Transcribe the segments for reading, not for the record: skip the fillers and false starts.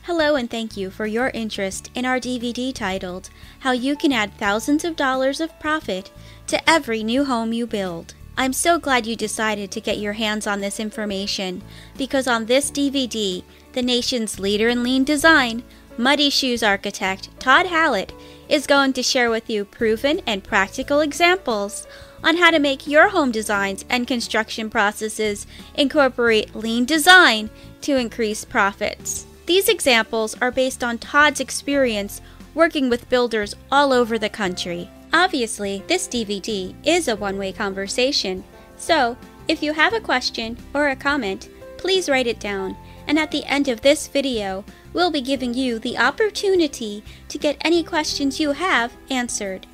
Hello and thank you for your interest in our DVD titled, How You Can Add Thousands of Dollars of Profit to Every New Home You Build. I'm so glad you decided to get your hands on this information because on this DVD, the nation's leader in lean design, Muddy Shoes architect Todd Hallett is going to share with you proven and practical examples on how to make your home designs and construction processes incorporate lean design to increase profits. These examples are based on Todd's experience working with builders all over the country. Obviously, this DVD is a one-way conversation, so if you have a question or a comment, please write it down, and at the end of this video, we'll be giving you the opportunity to get any questions you have answered.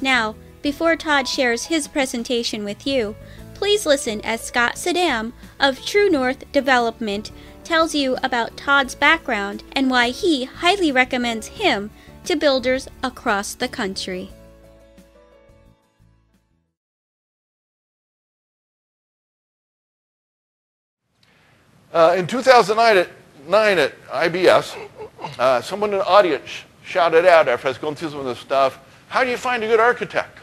Now, before Todd shares his presentation with you, please listen as Scott Saddam of True North Development tells you about Todd's background and why he highly recommends him to builders across the country. In 2009 at IBS, someone in the audience shouted out after I was going through some of this stuff, "How do you find a good architect?"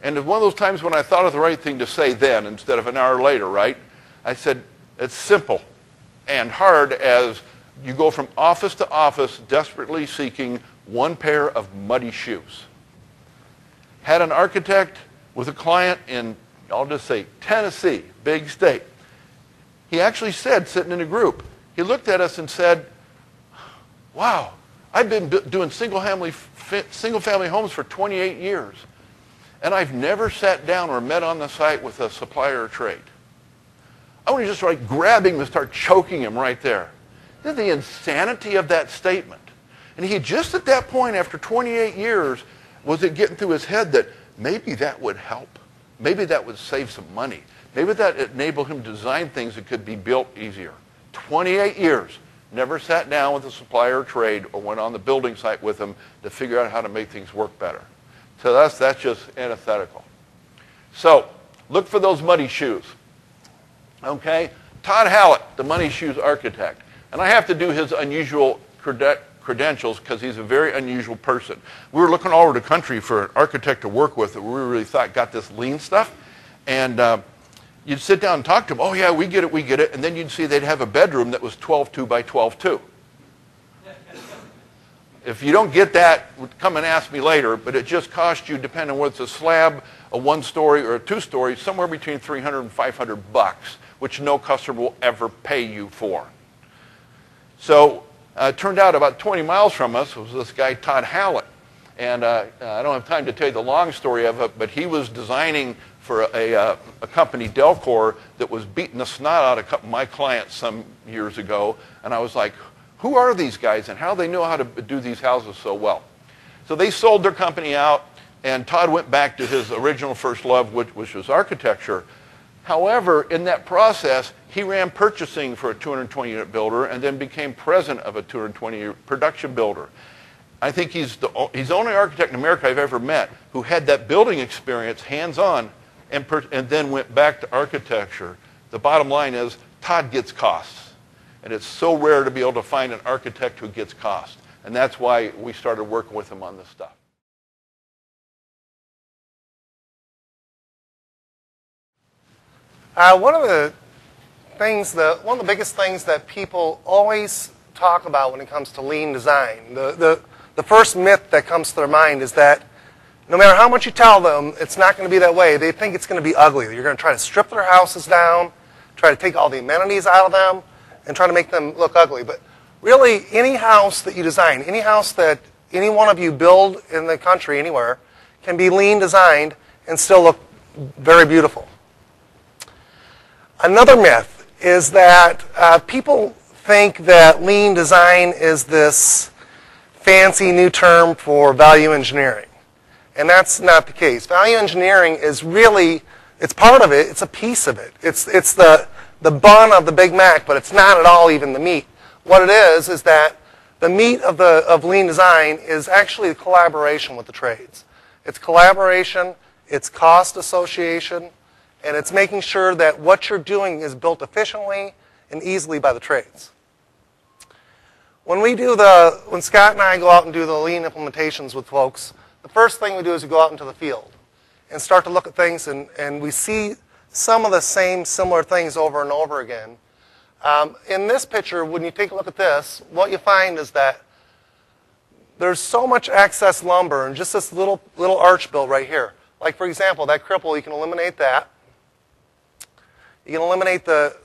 And it's one of those times when I thought of the right thing to say then instead of an hour later, right? I said, it's simple and hard as you go from office to office desperately seeking one pair of muddy shoes. Had an architect with a client in, I'll just say, Tennessee, big state. He actually said, sitting in a group, he looked at us and said, "Wow, I've been doing single-family homes for 28 years, and I've never sat down or met on the site with a supplier or trade." I want to just like grab him and start choking him right there. The insanity of that statement. And he just at that point, after 28 years, was it getting through his head that maybe that would help. Maybe that would save some money. Maybe that enabled him to design things that could be built easier. 28 years. Never sat down with a supplier or trade or went on the building site with them to figure out how to make things work better. To us, that's just antithetical. So, look for those muddy shoes. Okay? Todd Hallett, the Muddy Shoes architect. And I have to do his unusual credentials because he's a very unusual person. We were looking all over the country for an architect to work with that we really thought got this lean stuff. And you'd sit down and talk to them. "Oh, yeah, we get it, we get it." And then you'd see they'd have a bedroom that was 12.2 by 12.2. If you don't get that, come and ask me later. But it just cost you, depending on whether it's a slab, a one-story, or a two-story, somewhere between $300 and $500, which no customer will ever pay you for. So it turned out about 20 miles from us was this guy, Todd Hallett. And I don't have time to tell you the long story of it, but he was designing for a company, Delcor, that was beating the snot out of my clients some years ago. And I was like, who are these guys and how do they know how to do these houses so well? So they sold their company out, and Todd went back to his original first love, which was architecture. However, in that process, he ran purchasing for a 220-unit builder and then became president of a 220-unit production builder. I think he's the only architect in America I've ever met who had that building experience hands-on and then went back to architecture. The bottom line is Todd gets costs. And it's so rare to be able to find an architect who gets cost. And that's why we started working with him on this stuff. One of the biggest things that people always talk about when it comes to lean design, the first myth that comes to their mind is that no matter how much you tell them, it's not going to be that way. They think it's going to be ugly. You're going to try to strip their houses down, try to take all the amenities out of them, and try to make them look ugly. But really, any house that you design, any house that any one of you build in the country, anywhere, can be lean designed and still look very beautiful. Another myth is that people think that lean design is this fancy new term for value engineering. And that's not the case. Value engineering is really, it's part of it, it's a piece of it. It's the bun of the Big Mac, but it's not at all even the meat. What it is that the meat of lean design is actually the collaboration with the trades. It's collaboration, it's cost association, and it's making sure that what you're doing is built efficiently and easily by the trades. When Scott and I go out and do the lean implementations with folks, the first thing we do is we go out into the field and start to look at things, and we see some of the same similar things over and over again. In this picture, when you take a look at this, what you find is that there's so much excess lumber in just this little arch built right here. Like, for example, that cripple, you can eliminate that. You can eliminate the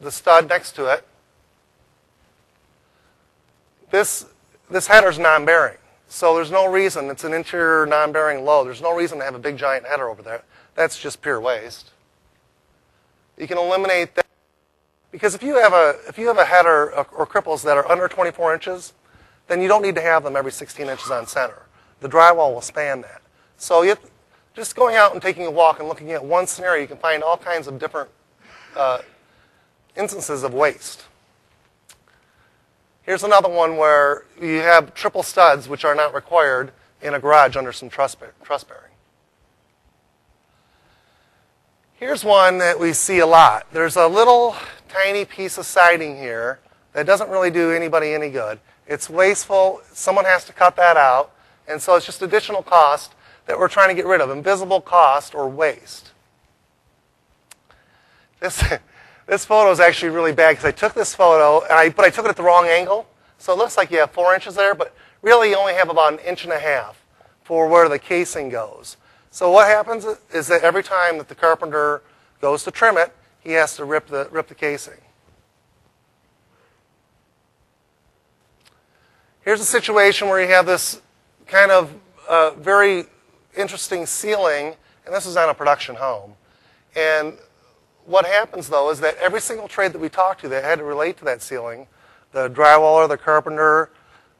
stud next to it. This header's non-bearing, so there's no reason. It's an interior non-bearing load. There's no reason to have a big giant header over there. That's just pure waste. You can eliminate that because if you have a header or cripples that are under 24 inches, then you don't need to have them every 16 inches on center. The drywall will span that. So just going out and taking a walk and looking at one scenario, you can find all kinds of different instances of waste. Here's another one where you have triple studs, which are not required in a garage under some truss bearing. Here's one that we see a lot. There's a little tiny piece of siding here that doesn't really do anybody any good. It's wasteful. Someone has to cut that out. And so it's just additional cost that we're trying to get rid of, invisible cost or waste. This photo is actually really bad because I took this photo, but I took it at the wrong angle. So it looks like you have 4 inches there, but really you only have about 1.5 inches for where the casing goes. So what happens is that every time that the carpenter goes to trim it, he has to rip the casing. Here's a situation where you have this kind of very interesting ceiling, and this is on a production home. And what happens, though, is that every single trade that we talked to that had to relate to that ceiling, the drywaller, the carpenter,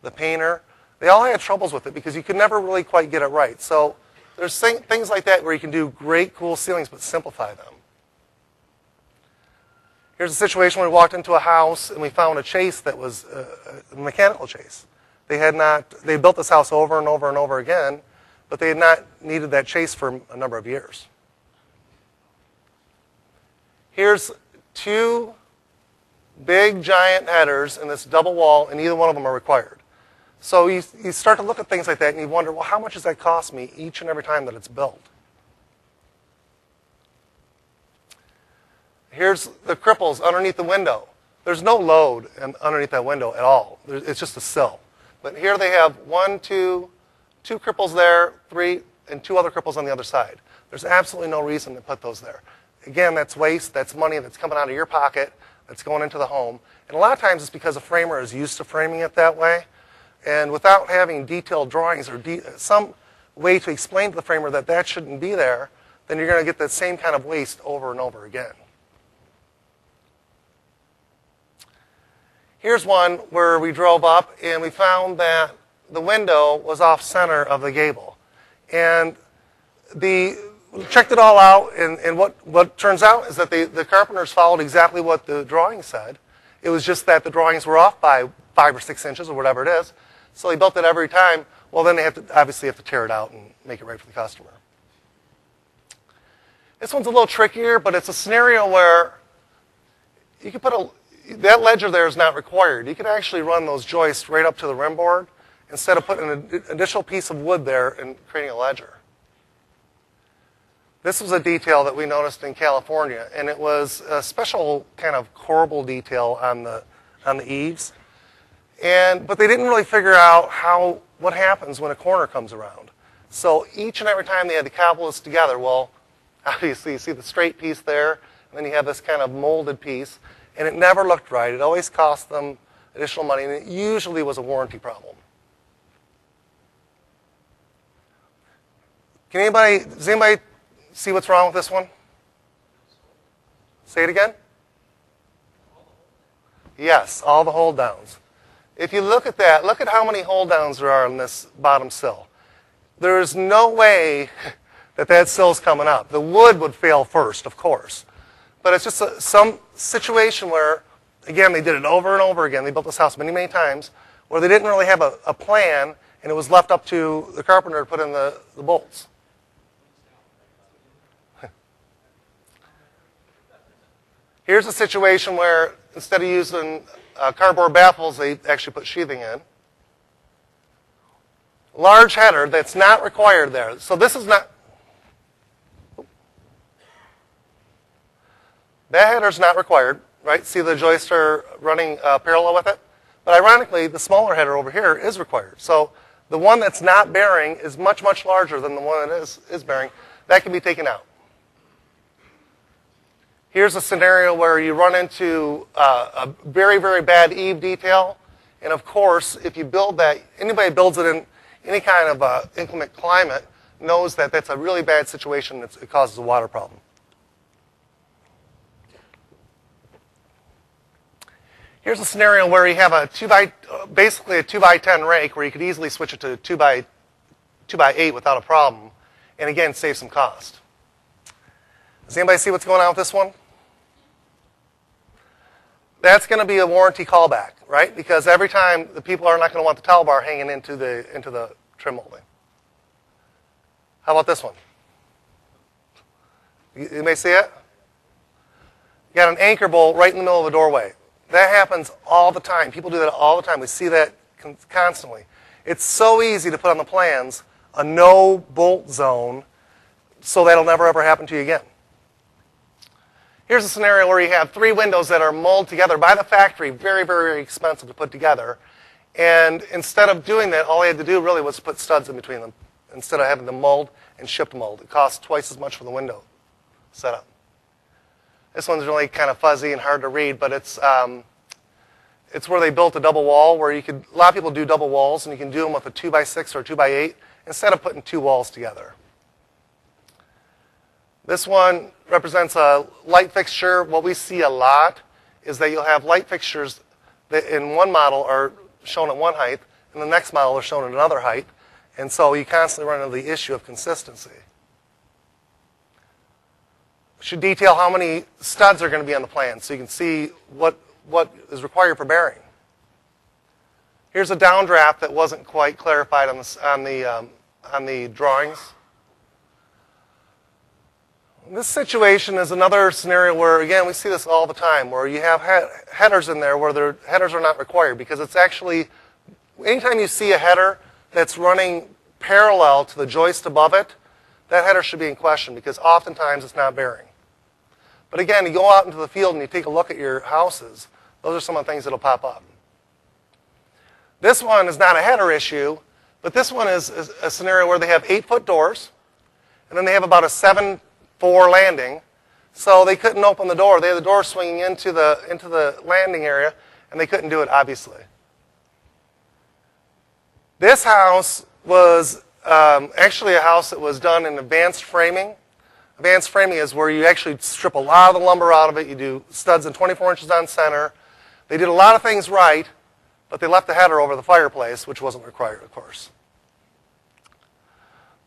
the painter, they all had troubles with it because you could never really quite get it right. So there's things like that where you can do great, cool ceilings but simplify them. Here's a situation where we walked into a house and we found a chase that was a mechanical chase. They built this house over and over and over again, but they had not needed that chase for a number of years. Here's 2 big giant headers in this double wall, and neither one of them are required. So you start to look at things like that, and you wonder, well, how much does that cost me each and every time that it's built? Here's the cripples underneath the window. There's no load underneath that window at all. It's just a sill. But here they have 1, 2 cripples there, 3, and 2 other cripples on the other side. There's absolutely no reason to put those there. Again, that's waste. That's money that's coming out of your pocket that's going into the home. And a lot of times it's because a framer is used to framing it that way. And without having detailed drawings or some way to explain to the framer that that shouldn't be there, then you're going to get that same kind of waste over and over again. Here's one where we drove up and we found that the window was off center of the gable. And we checked it all out, and what turns out is that the carpenters followed exactly what the drawing said. It was just that the drawings were off by 5 or 6 inches or whatever it is. So they built it every time. Well, then they obviously have to tear it out and make it right for the customer. This one's a little trickier, but it's a scenario where you can put that ledger there is not required. You can actually run those joists right up to the rim board instead of putting an additional piece of wood there and creating a ledger. This was a detail that we noticed in California, and it was a special kind of corbel detail on the eaves. But they didn't really figure out what happens when a corner comes around. So each and every time they had to cobble this together, well, obviously you see the straight piece there, and then you have this kind of molded piece, and it never looked right. It always cost them additional money, and it usually was a warranty problem. Does anybody see what's wrong with this one? Say it again. Yes, all the hold downs. If you look at that, look at how many hold downs there are on this bottom sill. There is no way that sill's coming up. The wood would fail first, of course. But it's just some situation where, again, they did it over and over again. They built this house many, many times, where they didn't really have a plan, and it was left up to the carpenter to put in the bolts. Here's a situation where instead of using cardboard baffles they actually put sheathing in. Large header that's not required there. So this is not, that header's not required, right? See the joists are running parallel with it? But ironically, the smaller header over here is required. So the one that's not bearing is much, much larger than the one that is bearing. That can be taken out. Here's a scenario where you run into a very, very bad eave detail. And of course, if you build that, anybody who builds it in any kind of inclement climate knows that that's a really bad situation. It causes a water problem. Here's a scenario where you have basically a 2x10 rake where you could easily switch it to 2x8 without a problem. And again, save some cost. Does anybody see what's going on with this one? That's going to be a warranty callback, right? Because every time the people are not going to want the towel bar hanging into the trim molding. How about this one? You may see it? You got an anchor bolt right in the middle of a doorway. That happens all the time. People do that all the time. We see that constantly. It's so easy to put on the plans a no bolt zone so that'll never ever happen to you again. Here's a scenario where you have 3 windows that are molded together by the factory, very, very, very expensive to put together. And instead of doing that, all they had to do really was put studs in between them instead of having them mold and shipped mold. It costs twice as much for the window setup. This one's really kind of fuzzy and hard to read, but it's where they built a double wall where you could, a lot of people do double walls, and you can do them with a 2x6 or a 2x8 instead of putting 2 walls together. This one represents a light fixture. What we see a lot is that you'll have light fixtures that in one model are shown at one height, and the next model are shown at another height. And so you constantly run into the issue of consistency. We should detail how many studs are going to be on the plan so you can see what is required for bearing. Here's a downdraft that wasn't quite clarified on the drawings. This situation is another scenario where, again, we see this all the time, where you have headers in there where their headers are not required, because it's actually, anytime you see a header that's running parallel to the joist above it, that header should be in question, because oftentimes it's not bearing. But again, you go out into the field and you take a look at your houses, those are some of the things that will pop up. This one is not a header issue, but this one is a scenario where they have 8-foot doors, and then they have about a 7-4 landing, so they couldn't open the door. They had the door swinging into the landing area, and they couldn't do it, obviously. This house was actually a house that was done in advanced framing. Advanced framing is where you actually strip a lot of the lumber out of it. You do studs in 24 inches on center. They did a lot of things right, but they left the header over the fireplace, which wasn't required, of course.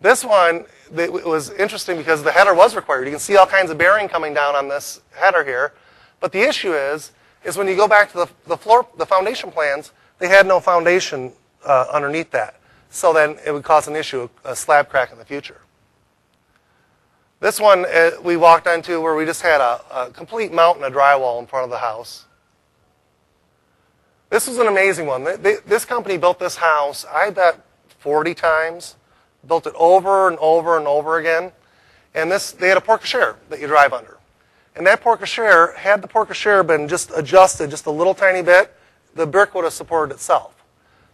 This one, it was interesting because the header was required. You can see all kinds of bearing coming down on this header here. But the issue is when you go back to the foundation plans, they had no foundation underneath that. So then it would cause an issue, a slab crack in the future. This one we walked onto where we just had a complete mountain of drywall in front of the house. This was an amazing one. This company built this house, I bet, 40 times. Built it over and over and over again. And they had a porte cochere that you drive under. And that porte cochere, had the porte cochere been just adjusted just a little tiny bit, the brick would have supported itself.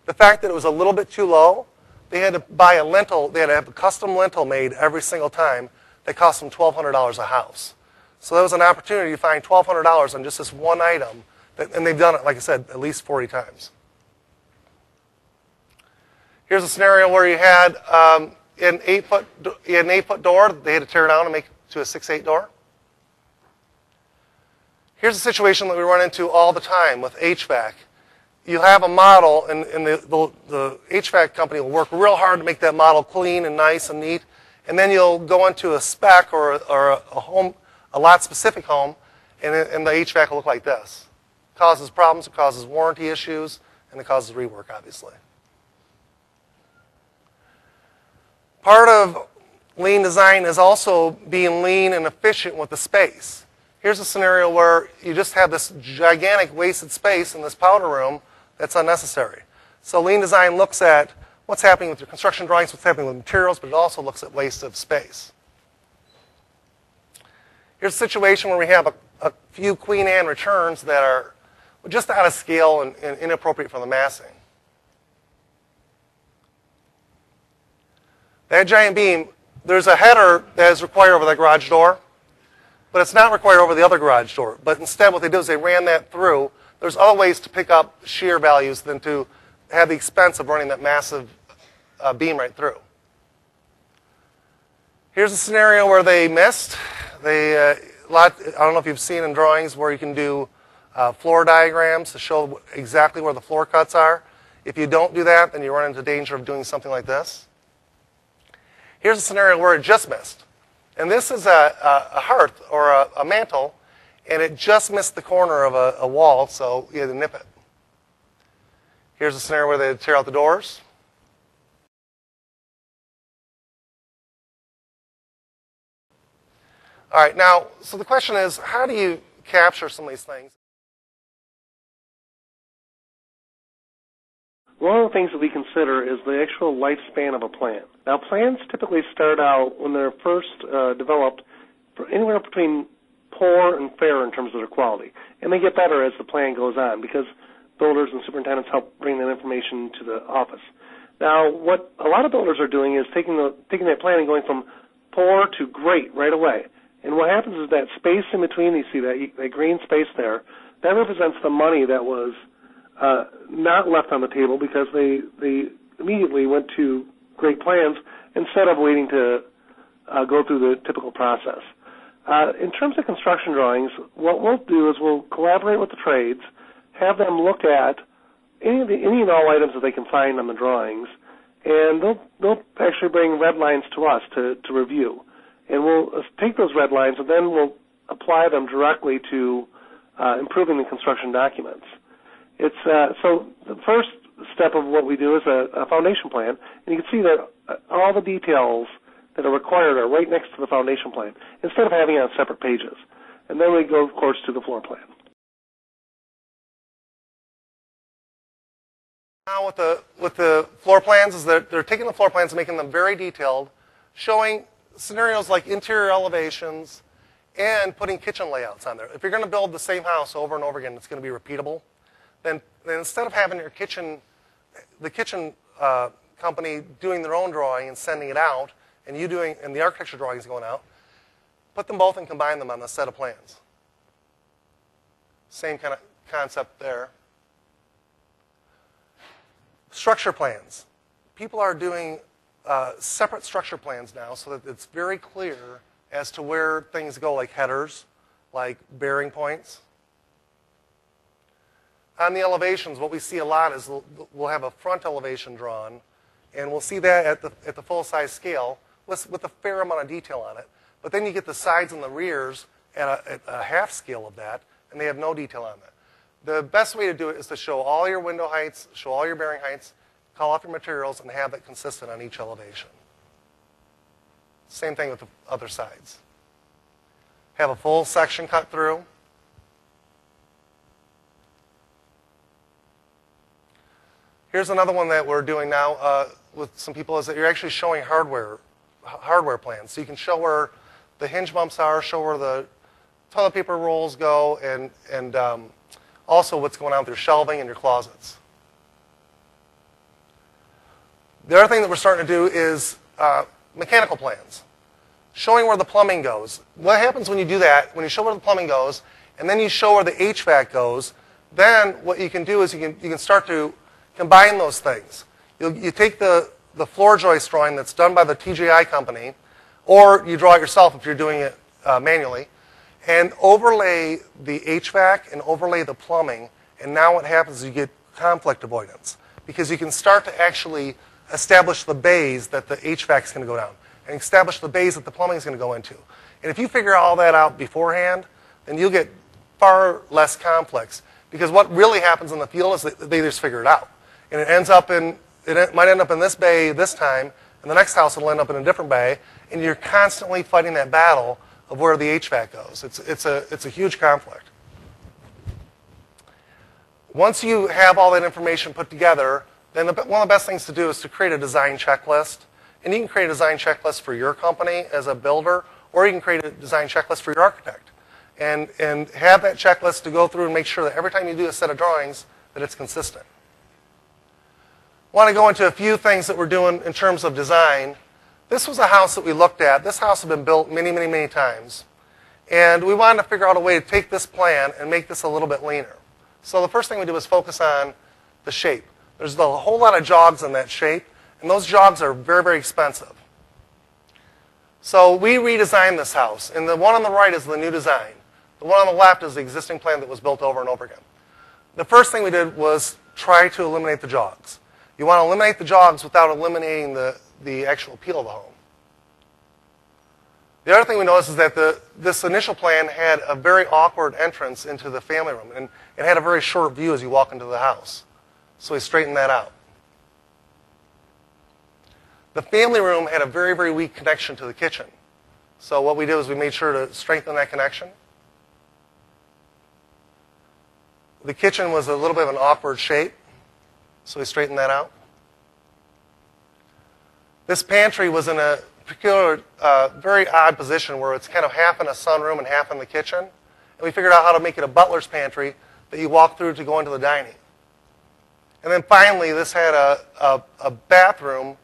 The fact that it was a little bit too low, they had to buy a lintel, they had to have a custom lintel made every single time. That cost them $1,200 a house. So that was an opportunity to find $1,200 on just this one item. And they've done it, like I said, at least 40 times. Here's a scenario where you had an 8-foot door. They had to tear it down and make it to a 6/8 door. Here's a situation that we run into all the time with HVAC. You have a model, and the HVAC company will work real hard to make that model clean and nice and neat. And then you'll go into a spec or a lot-specific home, and the HVAC will look like this. It causes problems, it causes warranty issues, and it causes rework, obviously. Part of lean design is also being lean and efficient with the space. Here's a scenario where you just have this gigantic wasted space in this powder room that's unnecessary. So lean design looks at what's happening with your construction drawings, what's happening with materials, but it also looks at waste of space. Here's a situation where we have a few Queen Anne returns that are just out of scale and inappropriate for the massing. That giant beam, there's a header that is required over that garage door, but it's not required over the other garage door. But instead what they do is they ran that through. There's other ways to pick up shear values than to have the expense of running that massive beam right through. Here's a scenario where they missed. I don't know if you've seen in drawings where you can do floor diagrams to show exactly where the floor cuts are. If you don't do that, then you run into danger of doing something like this. Here's a scenario where it just missed. And this is a hearth or a mantle, and it just missed the corner of a wall, so you had to nip it. Here's a scenario where they tear out the doors. All right, now, so the question is, how do you capture some of these things? One of the things that we consider is the actual lifespan of a plan. Now, plans typically start out when they're first developed for anywhere between poor and fair in terms of their quality. And they get better as the plan goes on because builders and superintendents help bring that information to the office. Now, what a lot of builders are doing is taking that plan and going from poor to great right away. And what happens is that space in between, you see that green space there, that represents the money that was not left on the table because they immediately went to great plans instead of waiting to go through the typical process. In terms of construction drawings, what we'll do is we'll collaborate with the trades, have them look at any and all items that they can find on the drawings, and they'll actually bring red lines to us to review. And we'll take those red lines and then we'll apply them directly to improving the construction documents. So the first step of what we do is a foundation plan, and you can see that all the details that are required are right next to the foundation plan, instead of having it on separate pages. And then we go, of course, to the floor plan. Now with the floor plans is that they're taking the floor plans and making them very detailed, showing scenarios like interior elevations and putting kitchen layouts on there. If you're going to build the same house over and over again, it's going to be repeatable. Then instead of having the kitchen company doing their own drawing and sending it out, and the architecture drawings going out, put them both and combine them on a set of plans. Same kind of concept there. Structure plans. People are doing separate structure plans now so that it's very clear as to where things go, like headers, like bearing points. On the elevations, what we see a lot is we'll have a front elevation drawn, and we'll see that at the full-size scale with a fair amount of detail on it. But then you get the sides and the rears at a half scale of that, and they have no detail on that. The best way to do it is to show all your window heights, show all your bearing heights, call off your materials, and have it consistent on each elevation. Same thing with the other sides. Have a full section cut through. Here's another one that we're doing now with some people is that you're actually showing hardware plans. So you can show where the hinge bumps are, show where the toilet paper rolls go, and also what's going on with your shelving and your closets. The other thing that we're starting to do is mechanical plans, showing where the plumbing goes. What happens when you do that, when you show where the plumbing goes, and then you show where the HVAC goes, then what you can do is you can start to combine those things. You take the floor joist drawing that's done by the TJI company, or you draw it yourself if you're doing it manually, and overlay the HVAC and overlay the plumbing, and now what happens is you get conflict avoidance, because you can start to actually establish the bays that the HVAC is going to go down, and establish the bays that the plumbing is going to go into. And if you figure all that out beforehand, then you'll get far less conflicts, because what really happens in the field is that they just figure it out. And it might end up in this bay this time, and the next house will end up in a different bay, and you're constantly fighting that battle of where the HVAC goes. It's a huge conflict. Once you have all that information put together, then one of the best things to do is to create a design checklist. And you can create a design checklist for your company as a builder, or you can create a design checklist for your architect. And have that checklist to go through and make sure that every time you do a set of drawings, that it's consistent. I want to go into a few things that we're doing in terms of design. This was a house that we looked at. This house had been built many, many, many times. And we wanted to figure out a way to take this plan and make this a little bit leaner. So the first thing we did was focus on the shape. There's a whole lot of jogs in that shape, and those jogs are very, very expensive. So we redesigned this house, and the one on the right is the new design. The one on the left is the existing plan that was built over and over again. The first thing we did was try to eliminate the jogs. You want to eliminate the jogs without eliminating the actual appeal of the home. The other thing we noticed is that this initial plan had a very awkward entrance into the family room, and it had a very short view as you walk into the house. So we straightened that out. The family room had a very, very weak connection to the kitchen. So what we did was we made sure to strengthen that connection. The kitchen was a little bit of an awkward shape, so we straightened that out. This pantry was in a particular, very odd position where it's kind of half in a sunroom and half in the kitchen. And we figured out how to make it a butler's pantry that you walk through to go into the dining. And then finally, this had a bathroom,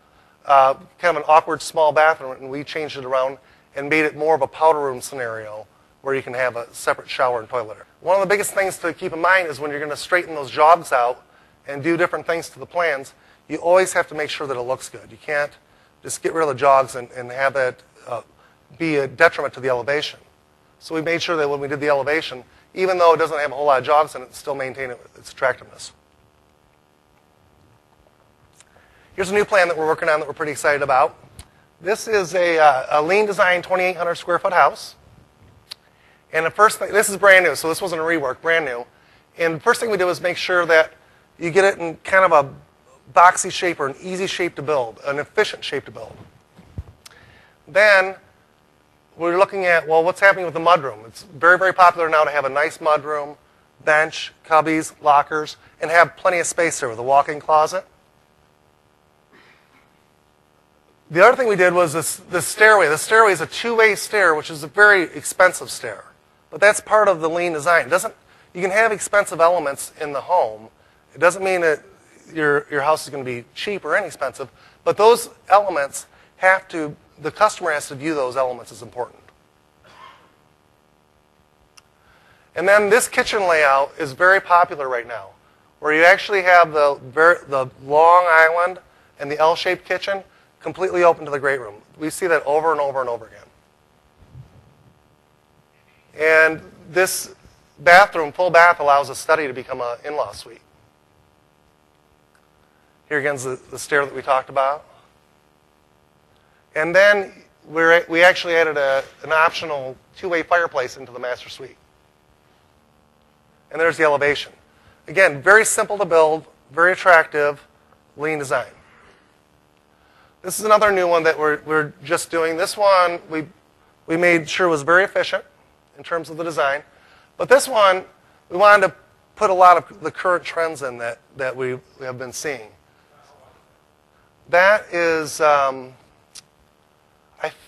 kind of an awkward small bathroom, and we changed it around and made it more of a powder room scenario where you can have a separate shower and toilet. One of the biggest things to keep in mind is when you're going to straighten those jogs out and do different things to the plans, you always have to make sure that it looks good. You can't just get rid of the jogs and have that be a detriment to the elevation. So we made sure that when we did the elevation, even though it doesn't have a whole lot of jogs in it, still maintain its attractiveness. Here's a new plan that we're working on that we're pretty excited about. This is a lean design 2,800 square foot house. And the first thing, this is brand new, so this wasn't a rework, brand new. And the first thing we did was make sure that you get it in kind of a boxy shape or an easy shape to build, an efficient shape to build. Then we're looking at, well, what's happening with the mudroom? It's very, very popular now to have a nice mudroom, bench, cubbies, lockers, and have plenty of space there with a walk-in closet. The other thing we did was this stairway. The stairway is a two-way stair, which is a very expensive stair. But that's part of the lean design. You can have expensive elements in the home. It doesn't mean that your house is going to be cheap or inexpensive, but those elements the customer has to view those elements as important. And then this kitchen layout is very popular right now, where you actually have the long island and the L-shaped kitchen completely open to the great room. We see that over and over and over again. And this bathroom, full bath, allows a study to become an in-law suite. Here again is the stair that we talked about. And then we actually added an optional two-way fireplace into the master suite. And there's the elevation. Again, very simple to build, very attractive, lean design. This is another new one that we're just doing. This one we made sure was very efficient in terms of the design. But this one, we wanted to put a lot of the current trends in that we have been seeing. That is, I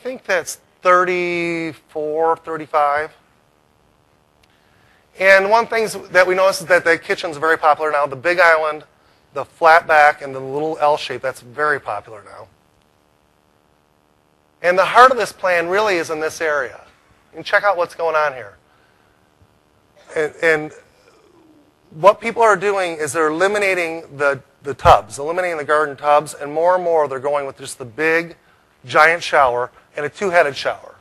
think that's 34, 35. And one thing that we noticed is that the kitchen's very popular now. The big island, the flat back, and the little L shape, that's very popular now. And the heart of this plan really is in this area. You can check out what's going on here. And what people are doing is they're eliminating the tubs, eliminating the garden tubs, and more they're going with just the big, giant shower and a two-headed shower.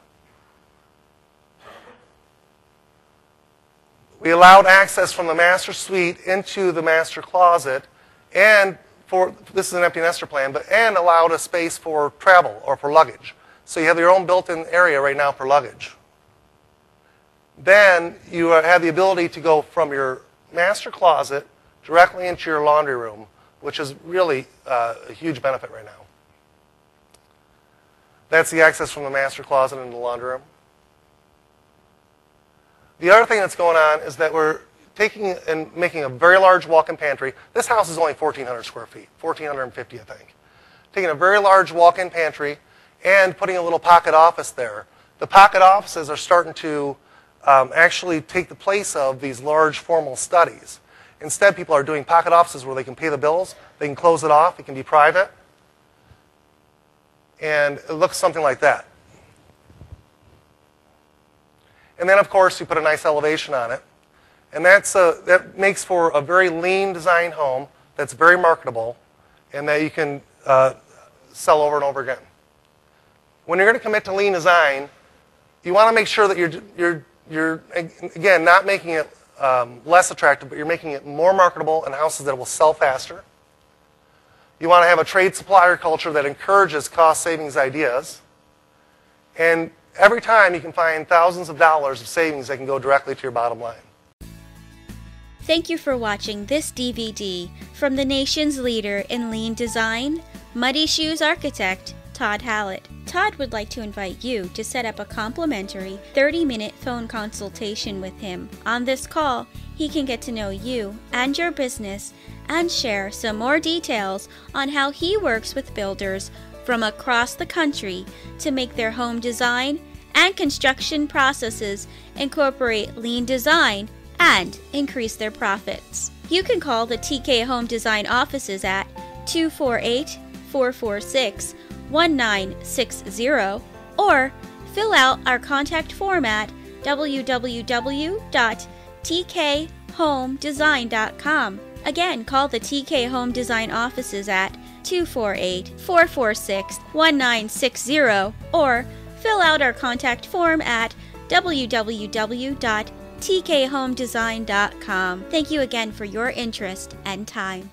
We allowed access from the master suite into the master closet, and this is an empty nester plan, and allowed a space for travel or for luggage. So you have your own built-in area right now for luggage. Then you have the ability to go from your master closet directly into your laundry room, which is really a huge benefit right now. That's the access from the master closet into the laundry room. The other thing that's going on is that we're taking and making a very large walk-in pantry. This house is only 1,400 square feet, 1,450, I think. Taking a very large walk-in pantry and putting a little pocket office there. The pocket offices are starting to actually take the place of these large formal studies. Instead, people are doing pocket offices where they can pay the bills, they can close it off, it can be private, and it looks something like that. And then, of course, you put a nice elevation on it. And that makes for a very lean design home that's very marketable and that you can sell over and over again. When you're going to commit to lean design, you want to make sure that you're again, not making it less attractive, but you're making it more marketable in houses that will sell faster. You want to have a trade supplier culture that encourages cost savings ideas. And every time you can find thousands of dollars of savings that can go directly to your bottom line. Thank you for watching this DVD from the nation's leader in lean design, Muddy Shoes architect, Todd Hallett. Todd would like to invite you to set up a complimentary 30-minute phone consultation with him. On this call, he can get to know you and your business and share some more details on how he works with builders from across the country to make their home design and construction processes incorporate lean design and increase their profits. You can call the TK Home Design offices at 248-446-1960 or fill out our contact form at www.tkhomedesign.com. Again, call the TK Home Design offices at 248-446-1960 or fill out our contact form at www.tkhomedesign.com. Thank you again for your interest and time.